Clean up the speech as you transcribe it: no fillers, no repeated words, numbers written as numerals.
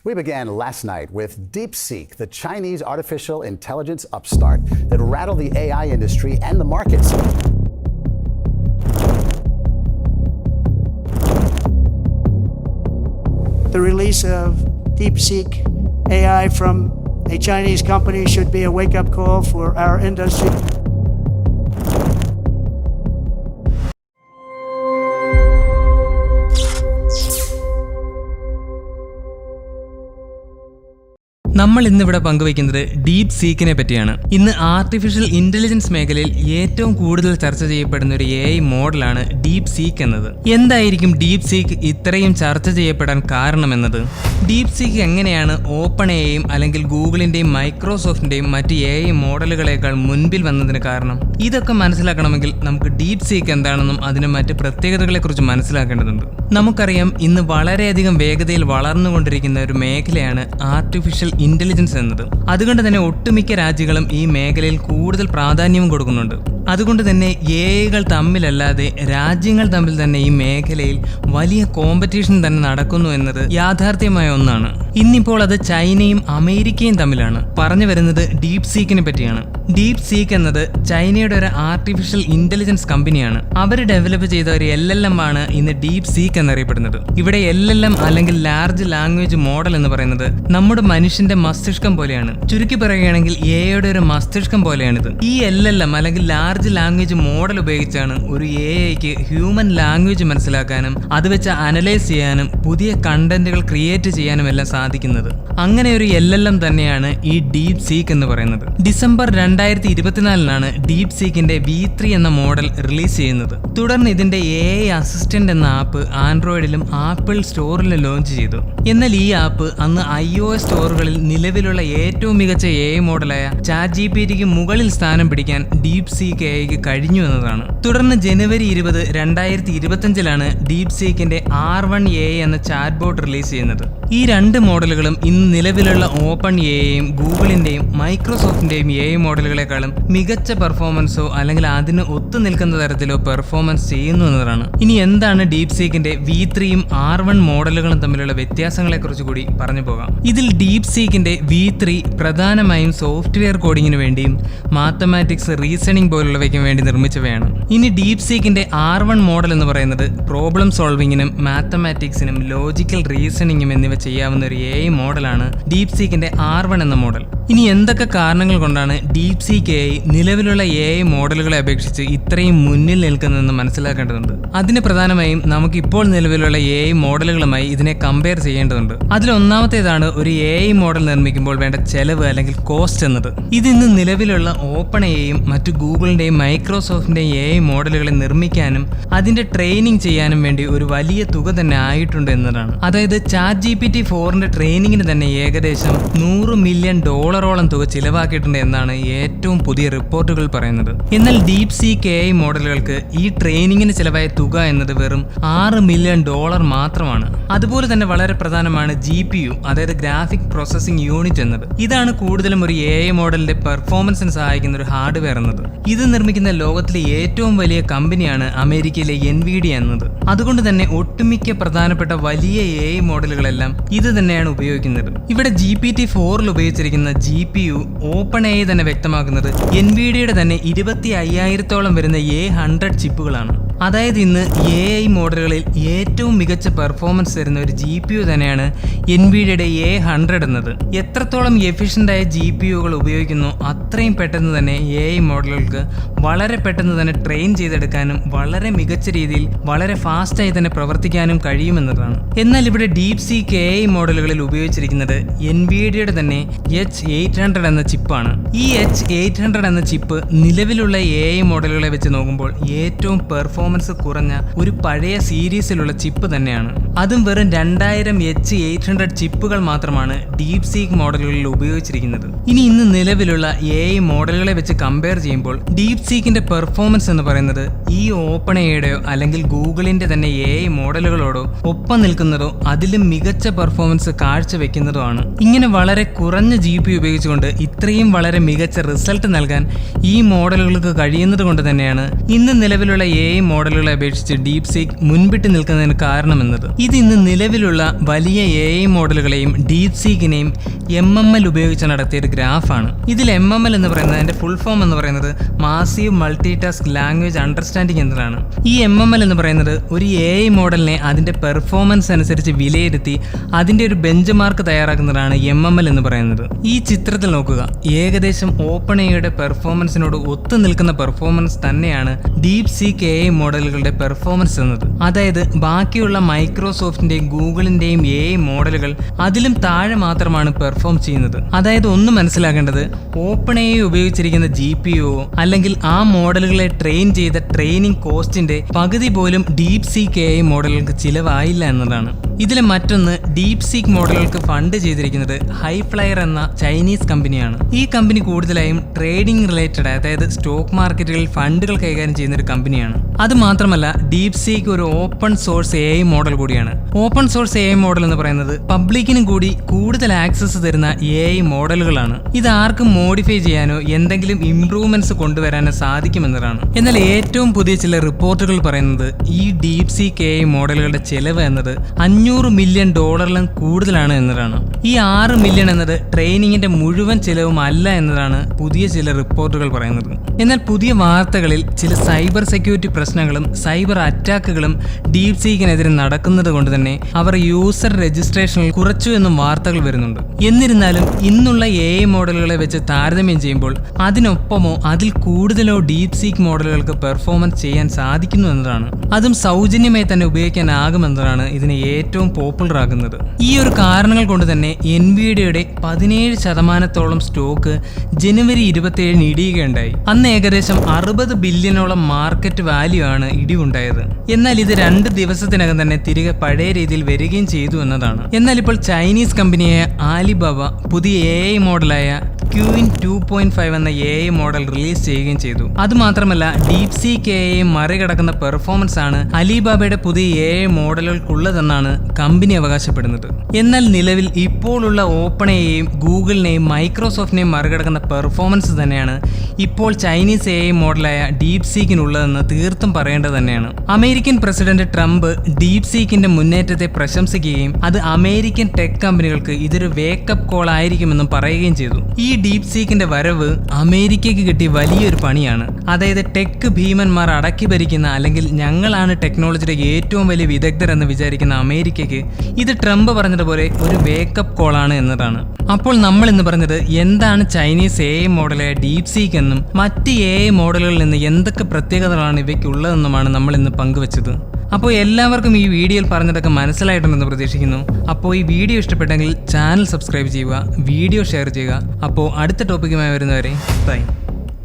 We began last night with DeepSeek, the Chinese artificial intelligence upstart that rattled the AI industry and the markets. The release of DeepSeek AI from a Chinese company should be a wake-up call for our industry. നമ്മൾ ഇന്നിവിടെ പങ്കുവയ്ക്കുന്നത് deep സീക്കിനെ പറ്റിയാണ്. ഇന്ന് artificial intelligence മേഖലയിൽ ഏറ്റവും കൂടുതൽ ചർച്ച ചെയ്യപ്പെടുന്ന ഒരു AI മോഡലാണ് ഡീപ് സീക്ക് എന്നത്. എന്തായിരിക്കും ഡീപ് സീക്ക് ഇത്രയും ചർച്ച ചെയ്യപ്പെടാൻ കാരണമെന്നത്? ഡീപ് സീക്ക് എങ്ങനെയാണ് ഓപ്പൺ എയും അല്ലെങ്കിൽ ഗൂഗിളിന്റെയും മൈക്രോസോഫ്റ്റിന്റെയും മറ്റ് AI മോഡലുകളേക്കാൾ മുൻപിൽ വന്നതിന് കാരണം? ഇതൊക്കെ മനസ്സിലാക്കണമെങ്കിൽ നമുക്ക് ഡീപ് സീക്ക് എന്താണെന്നും അതിന്റെ മറ്റ് പ്രത്യേകതകളെ കുറിച്ച് മനസ്സിലാക്കേണ്ടതുണ്ട്. നമുക്കറിയാം, ഇന്ന് വളരെയധികം വേഗതയിൽ വളർന്നുകൊണ്ടിരിക്കുന്ന ഒരു മേഖലയാണ് ആർട്ടിഫിഷ്യൽ ഇന്റലിജൻസ് എന്നത്. അതുകൊണ്ട് തന്നെ ഒട്ടുമിക്ക രാജ്യങ്ങളും ഈ മേഖലയിൽ കൂടുതൽ പ്രാധാന്യവും കൊടുക്കുന്നുണ്ട്. അതുകൊണ്ട് തന്നെ AI തമ്മിലല്ലാതെ രാജ്യങ്ങൾ തമ്മിൽ തന്നെ ഈ മേഖലയിൽ വലിയ കോമ്പറ്റീഷൻ തന്നെ നടക്കുന്നു എന്നത് യാഥാർത്ഥ്യമായ ഒന്നാണ്. ഇന്നിപ്പോൾ അത് ചൈനയും അമേരിക്കയും തമ്മിലാണ്. പറഞ്ഞു വരുന്നത് ഡീപ് സീക്കിനെ പറ്റിയാണ്. ഡീപ് സീക്ക് എന്നത് ചൈനയുടെ ഒരു ആർട്ടിഫിഷ്യൽ ഇന്റലിജൻസ് കമ്പനിയാണ്. അവർ ഡെവലപ്പ് ചെയ്ത ഒരു LLM ആണ് ഇന്ന് ഡീപ് സീക്ക് എന്നറിയപ്പെടുന്നത്. ഇവിടെ LLM അല്ലെങ്കിൽ ലാർജ് ലാംഗ്വേജ് മോഡൽ എന്ന് പറയുന്നത് നമ്മുടെ മനുഷ്യന്റെ മസ്തിഷ്കം പോലെയാണ്. ചുരുക്കി പറയുകയാണെങ്കിൽ AIയുടെ ഒരു മസ്തിഷ്കം പോലെയാണിത്. ഈ LLM അല്ലെങ്കിൽ ലാർജ് ലാംഗ്വേജ് മോഡൽ ഉപയോഗിച്ചാണ് ഒരു AIക്ക് ഹ്യൂമൻ ലാംഗ്വേജ് മനസ്സിലാക്കാനും അത് വെച്ച് അനലൈസ് ചെയ്യാനും പുതിയ കണ്ടന്റുകൾ ക്രിയേറ്റ് ചെയ്യാനും എല്ലാം സാധിക്കുന്നത്. അങ്ങനെ ഒരു LLM തന്നെയാണ് ഈ ഡീപ് സീക്ക് എന്ന് പറയുന്നത്. ഡിസംബർ 2024 ഡീപ് സീക്കിന്റെ V3 എന്ന മോഡൽ റിലീസ് ചെയ്യുന്നത്. തുടർന്ന് ഇതിന്റെ AI അസിസ്റ്റന്റ് എന്ന ആപ്പ് ആൻഡ്രോയിഡിലും ആപ്പിൾ സ്റ്റോറിലും ലോഞ്ച് ചെയ്തു. എന്നാൽ ഈ ആപ്പ് അന്ന് iOS സ്റ്റോറുകളിൽ നിലവിലുള്ള ഏറ്റവും മികച്ച AI മോഡലായ ChatGPTക്ക് മുകളിൽ സ്ഥാനം പിടിക്കാൻ ഡീപ് സീക്ക് AIക്ക് കഴിഞ്ഞു എന്നതാണ്. തുടർന്ന് ജനുവരി 20, 2025 ഡീപ് സീക്കിന്റെ R1 AI എന്ന ചാറ്റ് ബോട്ട് റിലീസ് ചെയ്യുന്നത്. ഈ രണ്ട് മോഡലുകളും ഇന്ന് നിലവിലുള്ള ഓപ്പൺ AIയും ഗൂഗിളിന്റെയും മൈക്രോസോഫ്റ്റിന്റെയും AI മോഡലുകളെക്കാളും മികച്ച പെർഫോമൻസോ അല്ലെങ്കിൽ അതിന് ഒത്തു നിൽക്കുന്ന തരത്തിലോ പെർഫോമൻസ് ചെയ്യുന്നു എന്നതാണ്. ഇനി എന്താണ് ഡീപ് സീക്കിന്റെ V3യും R1 മോഡലുകളും തമ്മിലുള്ള വ്യത്യാസങ്ങളെ കുറിച്ച് കൂടി പറഞ്ഞു പോകാം. ഇതിൽ ഡീപ് സീക്കിന്റെ V3 പ്രധാനമായും സോഫ്റ്റ്വെയർ കോഡിങ്ങിന് വേണ്ടിയും മാത്തമാറ്റിക്സ്, റീസണിംഗ് പോലുള്ളവയ്ക്കും വേണ്ടി നിർമ്മിച്ചവയാണ്. ഇനി ഡീപ് സീക്കിന്റെ R1 മോഡൽ എന്ന് പറയുന്നത് പ്രോബ്ലം സോൾവിങ്ങിനും മാത്തമാറ്റിക്സിനും ലോജിക്കൽ റീസണിംഗും എന്നിവ ചെയ്യാവുന്ന ഒരു AI മോഡലാണ് ഡീപ് സീക്കിന്റെ R1 എന്ന മോഡൽ. ഇനി എന്തൊക്കെ കാരണങ്ങൾ കൊണ്ടാണ് ഡീപ് സീക്ക് AI നിലവിലുള്ള AI മോഡലുകളെ അപേക്ഷിച്ച് ഇത്രയും മുന്നിൽ നിൽക്കുന്നതെന്ന് മനസ്സിലാക്കേണ്ടതുണ്ട്. അതിന് പ്രധാനമായും നമുക്ക് ഇപ്പോൾ നിലവിലുള്ള AI മോഡലുകളുമായി ഇതിനെ കമ്പയർ ചെയ്യേണ്ടതുണ്ട്. അതിൽ ഒന്നാമത്തേതാണ് ഒരു AI മോഡൽ നിർമ്മിക്കുമ്പോൾ വേണ്ട ചെലവ് അല്ലെങ്കിൽ കോസ്റ്റ് എന്നത്. ഇതിന്ന് നിലവിലുള്ള ഓപ്പൺ AIയും മറ്റു ഗൂഗിളിന്റെയും മൈക്രോസോഫ്റ്റിന്റെയും AI മോഡലുകളെ നിർമ്മിക്കാനും അതിന്റെ ട്രെയിനിങ് ചെയ്യാനും വേണ്ടി ഒരു വലിയ തുക തന്നെ ആയിട്ടുണ്ട് എന്നതാണ്. അതായത് ChatGPT-4ന്റെ ട്രെയിനിങ്ങിന് തന്നെ ഏകദേശം $100 മില്യൺ തുക ചിലവാക്കിയിട്ടുണ്ട് എന്നാണ് ഏറ്റവും പുതിയ റിപ്പോർട്ടുകൾ പറയുന്നത്. എന്നാൽ ഡീപ് സീക്ക് AI മോഡലുകൾക്ക് ഈ ട്രെയിനിങ്ങിന് ചിലവായ തുക എന്നത് വെറും $6 മില്യൺ മാത്രമാണ്. അതുപോലെ തന്നെ വളരെ പ്രധാനമാണ് GPU, അതായത് ഗ്രാഫിക് പ്രോസസിംഗ് യൂണിറ്റ് എന്നത്. ഇതാണ് കൂടുതലും ഒരു AI മോഡലിന്റെ പെർഫോമൻസിന് സഹായിക്കുന്ന ഒരു ഹാർഡ്വെയർ എന്നത്. ഇത് നിർമ്മിക്കുന്ന ലോകത്തിലെ ഏറ്റവും വലിയ കമ്പനിയാണ് അമേരിക്കയിലെ NVIDIA എന്നത്. അതുകൊണ്ട് തന്നെ ഒട്ടുമിക്ക പ്രധാനപ്പെട്ട വലിയ AI മോഡലുകളെല്ലാം ഇത് തന്നെയാണ് ഉപയോഗിക്കുന്നത്. ഇവിടെ GPT-4ൽ ഉപയോഗിച്ചിരിക്കുന്ന GPU ഓപ്പൺ AI തന്നെ വ്യക്തമാക്കുന്നത് NVIDIAയുടെ തന്നെ 25,000 വരുന്ന A100 ചിപ്പുകളാണ്. അതായത് ഇന്ന് AI മോഡലുകളിൽ ഏറ്റവും മികച്ച പെർഫോമൻസ് തരുന്ന ഒരു GPU തന്നെയാണ് NVIDIAയുടെ A100 എന്നത്. എത്രത്തോളം എഫിഷ്യൻ്റായ GPUകൾ ഉപയോഗിക്കുന്നോ അത്രയും പെട്ടെന്ന് തന്നെ AI മോഡലുകൾക്ക് വളരെ പെട്ടെന്ന് തന്നെ ട്രെയിൻ ചെയ്തെടുക്കാനും വളരെ മികച്ച രീതിയിൽ വളരെ ഫാസ്റ്റായി തന്നെ പ്രവർത്തിക്കാനും കഴിയുമെന്നതാണ്. എന്നാൽ ഇവിടെ ഡീപ് സീക്ക് AI മോഡലുകളിൽ ഉപയോഗിച്ചിരിക്കുന്നത് NVIDIAയുടെ തന്നെ H800 എന്ന ചിപ്പാണ്. ഈ H800 എന്ന ചിപ്പ് നിലവിലുള്ള AI മോഡലുകളെ വെച്ച് നോക്കുമ്പോൾ ഏറ്റവും പെർഫോമൻസ് കുറഞ്ഞ ഒരു പഴയ സീരീസിലുള്ള ചിപ്പ് തന്നെയാണ്. അതും വെറും 2000 H800 ചിപ്പുകൾ മാത്രമാണ് ഡീപ് സീക്ക് മോഡലുകളിൽ ഉപയോഗിച്ചിരിക്കുന്നത്. ഇനി ഇന്ന് നിലവിലുള്ള AI മോഡലുകളെ വെച്ച് കമ്പയർ ചെയ്യുമ്പോൾ ഡീപ് സീക്കിന്റെ പെർഫോമൻസ് എന്ന് പറയുന്നത് ഈ ഓപ്പൺ AIയുടെയോ അല്ലെങ്കിൽ ഗൂഗിളിന്റെ തന്നെ AI മോഡലുകളോടോ ഒപ്പം നിൽക്കുന്നതോ അതിലും മികച്ച പെർഫോമൻസ് കാഴ്ചവെക്കുന്നതോ ആണ്. ഇങ്ങനെ വളരെ കുറഞ്ഞ GPU ഉപയോഗിച്ചുകൊണ്ട് ഇത്രയും വളരെ മികച്ച റിസൾട്ട് നൽകാൻ ഈ മോഡലുകൾക്ക് കഴിയുന്നത് കൊണ്ട് തന്നെയാണ് ഇന്ന് നിലവിലുള്ള AI മോഡലുകളെ അപേക്ഷിച്ച് ഡീപ് സീക്ക് മുൻപിട്ട് നിൽക്കുന്നതിന് കാരണമെന്നത് ഇത് ഇന്ന് നിലവിലുള്ള വലിയ AI മോഡലുകളെയും ഡീപ് സീക്കിനെയും MML ഉപയോഗിച്ച് നടത്തിയ ഒരു ഗ്രാഫാണ്. ഇതിൽ MML എന്ന് പറയുന്നത് അതിന്റെ ഫുൾ ഫോം എന്ന് പറയുന്നത് massive multi task language understanding എന്നതാണ്. ഈ MML എന്ന് പറയുന്നത് ഒരു AI മോഡലിനെ അതിന്റെ പെർഫോമൻസ് അനുസരിച്ച് വിലയിരുത്തി അതിന്റെ ഒരു ബെഞ്ച് മാർക്ക് തയ്യാറാക്കുന്നതാണ് MML എന്ന് പറയുന്നത്. ഈ ചിത്രത്തിൽ നോക്കുക, ഏകദേശം OpenAIയുടെ പെർഫോമൻസിനോട് ഒത്തു നിൽക്കുന്ന പെർഫോമൻസ് തന്നെയാണ് ഡീപ് സീക്ക് AI മോഡലുകളുടെ പെർഫോമൻസ് എന്നത്. അതായത് ബാക്കിയുള്ള മൈക്രോസോഫ്റ്റിന്റെയും ഗൂഗിളിന്റെയും AI മോഡലുകൾ അതിലും താഴെ മാത്രമാണ് പെർഫോം ചെയ്യുന്നത്. അതായത് ഒന്ന് മനസ്സിലാക്കേണ്ടത്, OpenAI ഉപയോഗിച്ചിരിക്കുന്ന GPU അല്ലെങ്കിൽ ആ മോഡലുകളെ ട്രെയിൻ ചെയ്ത ട്രെയിനിങ് കോസ്റ്റിന്റെ പകുതി പോലും ഡീപ് സീക്ക് AI മോഡലുകൾക്ക് ചിലവായില്ല എന്നതാണ്. ഇതിലെ മറ്റൊന്ന്, ഡീപ് സീക്ക് മോഡലുകൾക്ക് ഫണ്ട് ചെയ്തിരിക്കുന്നത് ഹൈഫ്ലയർ എന്ന ചൈനീസ് കമ്പനിയാണ്. ഈ കമ്പനി കൂടുതലായും ട്രേഡിംഗ് റിലേറ്റഡ്, അതായത് സ്റ്റോക്ക് മാർക്കറ്റുകളിൽ ഫണ്ടുകൾ കൈകാര്യം ചെയ്യുന്ന ഒരു കമ്പനിയാണ്. അത് മാത്രമല്ല, ഡീപ് സീക്ക് ഒരു ഓപ്പൺ സോഴ്സ് AI മോഡൽ കൂടിയാണ്. ഓപ്പൺ സോഴ്സ് AI മോഡൽ എന്ന് പറയുന്നത് പബ്ലിക്കിനും കൂടി കൂടുതൽ ആക്സസ് തരുന്ന AI മോഡലുകളാണ്. ഇത് ആർക്കും മോഡിഫൈ ചെയ്യാനോ എന്തെങ്കിലും ഇംപ്രൂവ്മെന്റ്സ് കൊണ്ടുവരാനോ സാധിക്കുമെന്നതാണ്. എന്നാൽ ഏറ്റവും പുതിയ ചില റിപ്പോർട്ടുകൾ പറയുന്നത് ഈ ഡീപ് സീക്ക് AI മോഡലുകളുടെ ചെലവ് എന്നത് $500 മില്യൺ കൂടുതലാണ് എന്നതാണ്. ഈ 6 മില്യൺ എന്നത് ട്രെയിനിങ്ങിന്റെ മുഴുവൻ ചെലവും അല്ല എന്നതാണ് പുതിയ ചില റിപ്പോർട്ടുകൾ പറയുന്നത്. എന്നാൽ പുതിയ വാർത്തകളിൽ ചില സൈബർ സെക്യൂരിറ്റി പ്രശ്നങ്ങളും സൈബർ അറ്റാക്കുകളും ഡീപ് സീക്കിനെതിരെ നടക്കുന്നത് കൊണ്ട് തന്നെ അവർ യൂസർ രജിസ്ട്രേഷനിൽ കുറച്ചു എന്നും വാർത്തകൾ വരുന്നുണ്ട്. എന്നിരുന്നാലും ഇന്നുള്ള AI മോഡലുകളെ വെച്ച് താരതമ്യം ചെയ്യുമ്പോൾ അതിനൊപ്പമോ അതിൽ കൂടുതലോ ഡീപ് സീക്ക് മോഡലുകൾക്ക് പെർഫോമൻസ് ചെയ്യാൻ സാധിക്കുന്നു എന്നതാണ്. അതും സൗജന്യമായി തന്നെ ഉപയോഗിക്കാനാകുമെന്നതാണ് ഇതിനെ ഏറ്റവും പോപ്പുലർ ആകുന്നത്. ഈ ഒരു കാരണങ്ങൾ കൊണ്ട് തന്നെ NVIDIAയുടെ 17% സ്റ്റോക്ക് ജനുവരി 27 ഇടിയുകയുണ്ടായി. അന്ന് ഏകദേശം 60 ബില്യണോളം മാർക്കറ്റ് വാല്യൂ ആണ് ഇടിവുണ്ടായത്. എന്നാൽ ഇത് 2 ദിവസത്തിനകം തന്നെ തിരികെ പഴയ രീതിയിൽ വരികയും ചെയ്തു എന്നതാണ്. എന്നാൽ ഇപ്പോൾ ചൈനീസ് കമ്പനിയായ ആലിബാബ പുതിയ AI മോഡലായ Qwen 2.5 എന്ന AI മോഡൽ റിലീസ് ചെയ്യുകയും ചെയ്തു. അതുമാത്രമല്ല, ഡീപ് സീക്ക് AI മറികടക്കുന്ന പെർഫോമൻസ് ആണ് അലിബാബയുടെ പുതിയ AI മോഡലുകൾക്കുള്ളതെന്നാണ് കമ്പനി അവകാശപ്പെടുന്നത്. എന്നാൽ നിലവിൽ ഇപ്പോഴുള്ള OpenAIയെയും ഗൂഗിളിനെയും മൈക്രോസോഫ്റ്റിനെയും മറികടക്കുന്ന പെർഫോമൻസ് തന്നെയാണ് ഇപ്പോൾ ചൈനീസ് AI മോഡലായ ഡീപ് സീക്കിനുള്ളതെന്ന് തീർത്തും പറയേണ്ടത് തന്നെയാണ്. അമേരിക്കൻ പ്രസിഡന്റ് ട്രംപ് ഡീപ് സീക്കിന്റെ മുന്നേറ്റത്തെ പ്രശംസിക്കുകയും അത് അമേരിക്കൻ ടെക് കമ്പനികൾക്ക് ഇതൊരു വേക്കപ്പ് കോൾ ആയിരിക്കുമെന്നും പറയുകയും ചെയ്തു. ഈ ഡീപ് സീക്കിന്റെ വരവ് അമേരിക്കയ്ക്ക് കിട്ടിയ വലിയൊരു പണിയാണ്. അതായത് ടെക് ഭീമന്മാർ അടക്കി ഭരിക്കുന്ന, അല്ലെങ്കിൽ ഞങ്ങളാണ് ടെക്നോളജിയുടെ ഏറ്റവും വലിയ വിദഗ്ധർ എന്ന് വിചാരിക്കുന്ന അമേരിക്കയ്ക്ക് ഇത് ട്രംപ് പറഞ്ഞതുപോലെ ഒരു വേക്കപ്പ് കോളാണ് എന്നതാണ്. അപ്പോൾ നമ്മൾ ഇന്ന് പറഞ്ഞത് എന്താണ് ചൈനീസ് AI മോഡലായ ഡീപ് സീക്ക് എന്നും മറ്റ് AI മോഡലുകളിൽ നിന്ന് എന്തൊക്കെ പ്രത്യേകതകളാണ് ഇവയ്ക്കുള്ളതെന്നുമാണ് നമ്മൾ ഇന്ന് പങ്കുവച്ചത്. അപ്പോൾ എല്ലാവർക്കും ഈ വീഡിയോയിൽ പറഞ്ഞതൊക്കെ മനസ്സിലായിട്ടുണ്ടെന്ന് പ്രതീക്ഷിക്കുന്നു. അപ്പോൾ ഈ വീഡിയോ ഇഷ്ടപ്പെട്ടെങ്കിൽ ചാനൽ സബ്സ്ക്രൈബ് ചെയ്യുക, വീഡിയോ ഷെയർ ചെയ്യുക. അപ്പോൾ അടുത്ത ടോപ്പിക്കുമായി വരുന്നവരെ ബൈ.